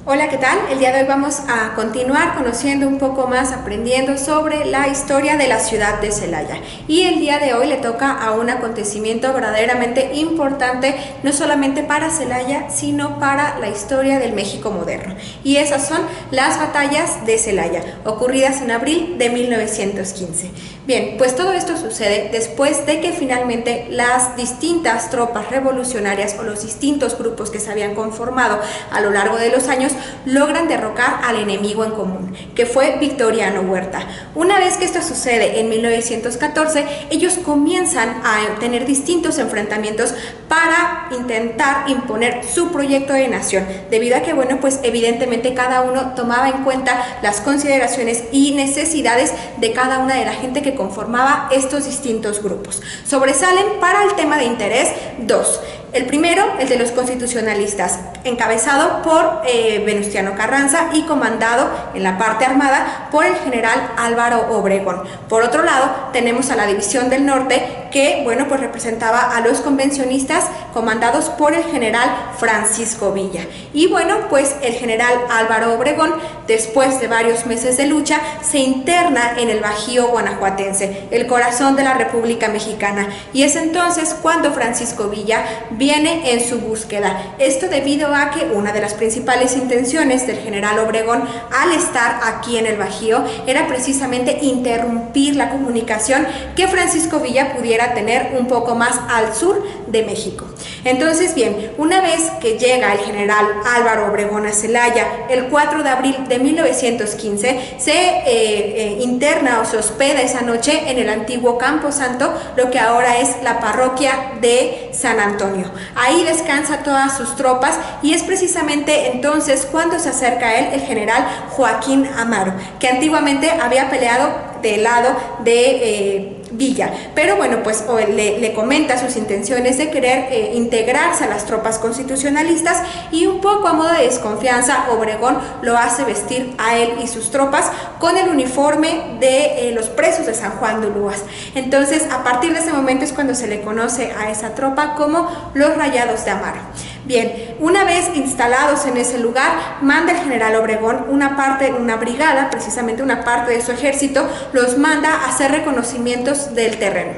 Hola, ¿qué tal? El día de hoy vamos a continuar conociendo un poco más, aprendiendo sobre la historia de la ciudad de Celaya. Y el día de hoy le toca a un acontecimiento verdaderamente importante, no solamente para Celaya, sino para la historia del México moderno. Y esas son las batallas de Celaya, ocurridas en abril de 1915. Bien, pues todo esto sucede después de que finalmente las distintas tropas revolucionarias o los distintos grupos que se habían conformado a lo largo de los años logran derrocar al enemigo en común, que fue Victoriano Huerta. Una vez que esto sucede en 1914, ellos comienzan a tener distintos enfrentamientos para intentar imponer su proyecto de nación, debido a que, bueno, pues evidentemente cada uno tomaba en cuenta las consideraciones y necesidades de cada una de la gente que conformaba estos distintos grupos. Sobresalen para el tema de interés dos. El primero, el de los constitucionalistas, encabezado por Venustiano Carranza y comandado en la parte armada por el general Álvaro Obregón. Por otro lado, tenemos a la División del Norte, que, bueno, pues representaba a los convencionistas comandados por el general Francisco Villa. Y bueno, pues el general Álvaro Obregón, después de varios meses de lucha, se interna en el Bajío guanajuatense, el corazón de la República Mexicana. Y es entonces cuando Francisco Villa viene en su búsqueda. Esto debido a que una de las principales intenciones del general Obregón al estar aquí en el Bajío era precisamente interrumpir la comunicación que Francisco Villa pudiera tener un poco más al sur de México. Entonces, bien, una vez que llega el general Álvaro Obregón a Celaya el 4 de abril de 1915, se interna o se hospeda esa noche en el antiguo Campo Santo, lo que ahora es la parroquia de San Antonio. Ahí descansa todas sus tropas y es precisamente entonces cuando se acerca a él el general Joaquín Amaro, que antiguamente había peleado del lado de Villa, pero bueno, pues le comenta sus intenciones de querer integrarse a las tropas constitucionalistas, y un poco a modo de desconfianza Obregón lo hace vestir a él y sus tropas con el uniforme de los presos de San Juan de Ulúas. Entonces, a partir de ese momento es cuando se le conoce a esa tropa como los Rayados de Amaro. Bien, una vez instalados en ese lugar, manda el general Obregón una brigada, precisamente una parte de su ejército, los manda a hacer reconocimientos del terreno.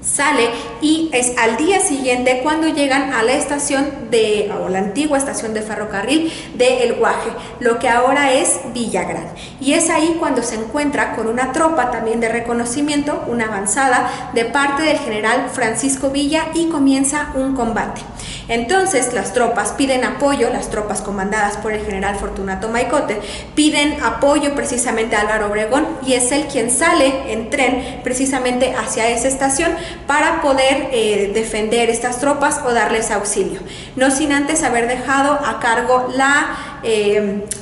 Sale y es al día siguiente cuando llegan a la estación o la antigua estación de ferrocarril de El Guaje, lo que ahora es Villagrán. Y es ahí cuando se encuentra con una tropa también de reconocimiento, una avanzada de parte del general Francisco Villa, y comienza un combate. Entonces las tropas piden apoyo, las tropas comandadas por el general Fortunato Maicote piden apoyo precisamente a Álvaro Obregón, y es él quien sale en tren precisamente hacia esa estación para poder defender estas tropas o darles auxilio, no sin antes haber dejado a cargo la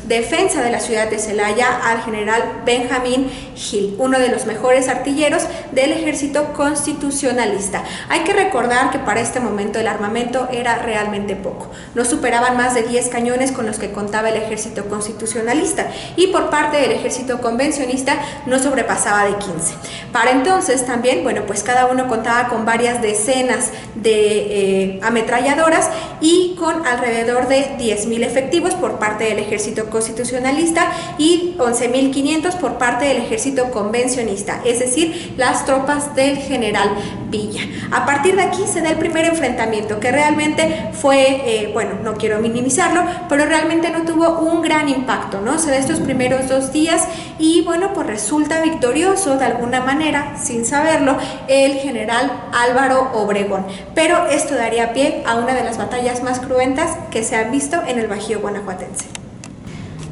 defensa de la ciudad de Celaya al general Benjamín Gil, uno de los mejores artilleros del ejército constitucionalista. Hay que recordar que para este momento el armamento era realmente poco, no superaban más de 10 cañones con los que contaba el ejército constitucionalista, y por parte del ejército convencionista no sobrepasaba de 15. Para entonces también, bueno, pues cada uno contaba con varias decenas de ametralladoras y con alrededor de 10,000 efectivos por parte del ejército constitucionalista y 11,500 por parte del ejército convencionista, es decir, las tropas del general Villa. A partir de aquí se da el primer enfrentamiento, que realmente fue, bueno, no quiero minimizarlo, pero realmente no tuvo un gran impacto, ¿no? Se da estos primeros 2 días y, bueno, pues resulta victorioso de alguna manera, sin saberlo, el general Álvaro Obregón. Pero esto daría pie a una de las batallas más cruentas que se han visto en el Bajío guanajuatense.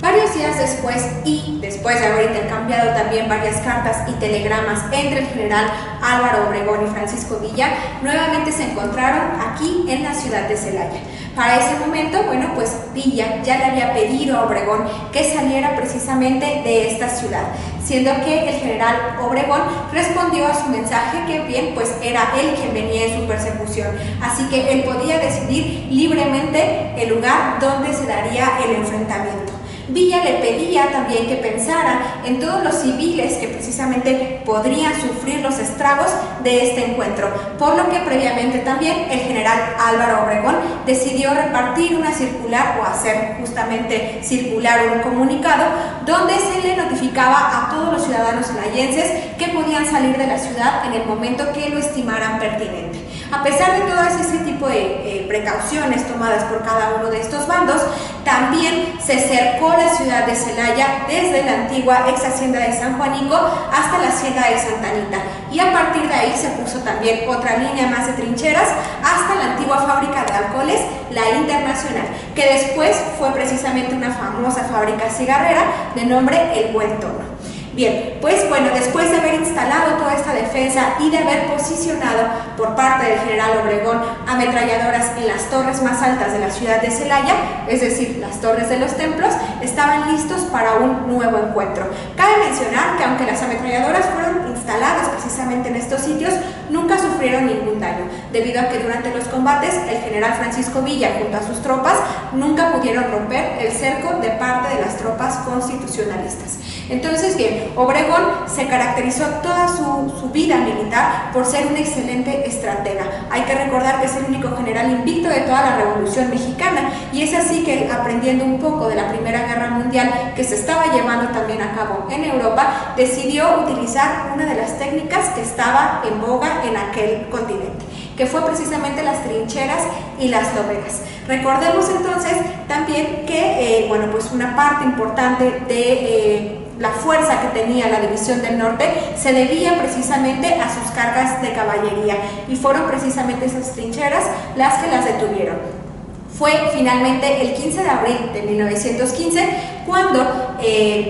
Varios días después, y después de haber intercambiado también varias cartas y telegramas entre el general Álvaro Obregón y Francisco Villa, nuevamente se encontraron aquí en la ciudad de Celaya. Para ese momento, bueno, pues Villa ya le había pedido a Obregón que saliera precisamente de esta ciudad, siendo que el general Obregón respondió a su mensaje que bien, pues era él quien venía en su persecución, así que él podía decidir libremente el lugar donde se daría el enfrentamiento. Villa le pedía también que pensara en todos los civiles que precisamente podrían sufrir los estragos de este encuentro, por lo que previamente también el general Álvaro Obregón decidió repartir una circular o hacer justamente circular un comunicado donde se le notificaba a todos los ciudadanos celayenses que podían salir de la ciudad en el momento que lo estimaran pertinente. A pesar de todas ese tipo de precauciones tomadas por cada uno de estos bandos, también se cercó la ciudad de Celaya desde la antigua ex hacienda de San Juanico hasta la hacienda de Santa Anita, y a partir de ahí se puso también otra línea más de trincheras hasta la antigua fábrica de alcoholes, la Internacional, que después fue precisamente una famosa fábrica cigarrera de nombre El Buen Tono. Bien, pues bueno, después de haber instalado toda esta defensa y de haber posicionado por parte del general Obregón ametralladoras en las torres más altas de la ciudad de Celaya, es decir, las torres de los templos, estaban listos para un nuevo encuentro. Cabe mencionar que aunque las ametralladoras fueron instaladas precisamente en estos sitios, nunca sufrieron ningún daño, debido a que durante los combates el general Francisco Villa junto a sus tropas nunca pudieron romper el cerco de parte de las tropas constitucionalistas. Entonces, bien, Obregón se caracterizó toda su vida militar por ser un excelente estratega. Hay que recordar que es el único general invicto de toda la Revolución Mexicana, y es así que, aprendiendo un poco de la Primera Guerra Mundial que se estaba llevando también a cabo en Europa, decidió utilizar una de las técnicas que estaba en boga en aquel continente, que fue precisamente las trincheras y las loberas. Recordemos entonces también que bueno, pues una parte importante de la fuerza que tenía la División del Norte se debía precisamente a sus cargas de caballería, y fueron precisamente esas trincheras las que las detuvieron. Fue finalmente el 15 de abril de 1915 cuando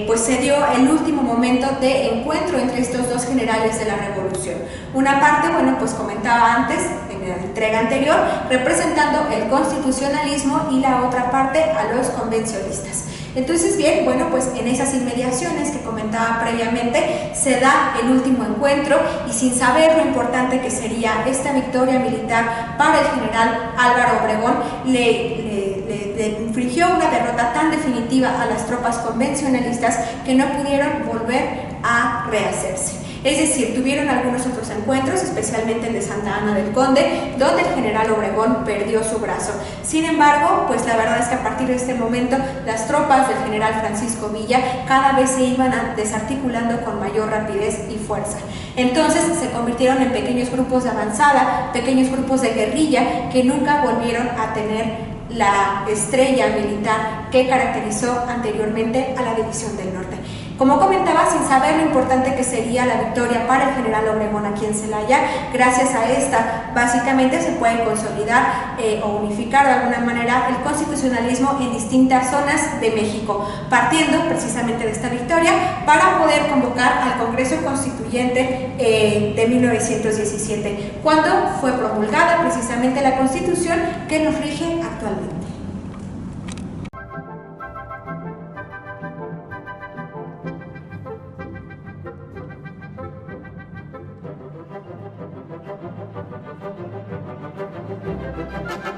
pues se dio el último momento de encuentro entre estos dos generales de la Revolución. Una parte, bueno, pues comentaba antes en la entrega anterior, representando el constitucionalismo, y la otra parte a los convencionistas. Entonces, bien, bueno, pues en esas inmediaciones que comentaba previamente se da el último encuentro, y sin saber lo importante que sería esta victoria militar para el general Álvaro Obregón, le infligió una derrota tan definitiva a las tropas convencionalistas que no pudieron volver a rehacerse. Es decir, tuvieron algunos otros encuentros, especialmente el de Santa Ana del Conde, donde el general Obregón perdió su brazo. Sin embargo, pues la verdad es que a partir de este momento las tropas del general Francisco Villa cada vez se iban desarticulando con mayor rapidez y fuerza. Entonces se convirtieron en pequeños grupos de avanzada, pequeños grupos de guerrilla que nunca volvieron a tener la estrella militar que caracterizó anteriormente a la División del Norte. Como comentaba, sin saber lo importante que sería la victoria para el general Obregón aquí en Celaya, gracias a esta básicamente se puede consolidar o unificar de alguna manera el constitucionalismo en distintas zonas de México, partiendo precisamente de esta victoria para poder convocar al Congreso Constituyente de 1917, cuando fue promulgada precisamente la Constitución que nos rige actualmente. Thank you.